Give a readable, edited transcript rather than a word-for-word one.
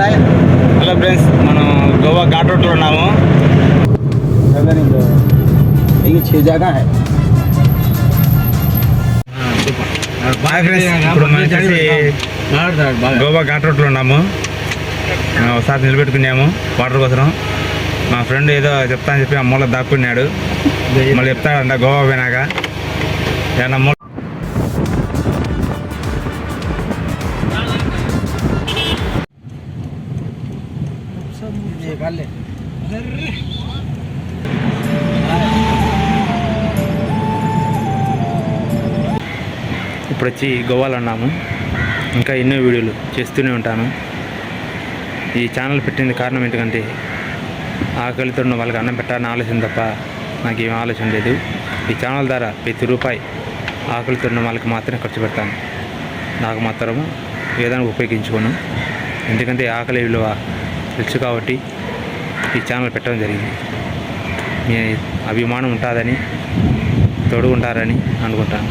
Hello friends, మనం గోవా ఘాట్ రోడ్లో ఉన్నాము. ఇప్పుడు మనం వచ్చేసి గోవా ఘాట్ రోడ్లో ఉన్నాము. ఒకసారి నిలబెట్టుకున్నాము వాటర్ కోసం. మా ఫ్రెండ్ ఏదో చెప్తా అని చెప్పి ఆ మూల దాక్కున్నాడు. మళ్ళీ చెప్తాడంట గోవా పోయినాక ఏమన్నా మూల. ఇప్పుడు వచ్చి గోవాలో ఉన్నాము. ఇంకా ఎన్నో వీడియోలు చేస్తూనే ఉంటాను. ఈ ఛానల్ పెట్టింది కారణం ఏంటంటే ఆకలితో ఉన్న వాళ్ళకి అన్నం పెట్టాలని ఆలోచన తప్ప నాకేం ఆలోచన లేదు. ఈ ఛానల్ ద్వారా ప్రతి రూపాయి ఆకలితో ఉన్న వాళ్ళకి మాత్రమే ఖర్చు పెడతాను. నాకు మాత్రము ఏదైనా ఉపయోగించుకోను. ఎందుకంటే ఆకలి విలువ తెలుసు కాబట్టి ఈ ఛానల్ పెట్టడం జరిగింది. మీ అభిమానం ఉంటుందని తోడుకుంటారని అనుకుంటాను.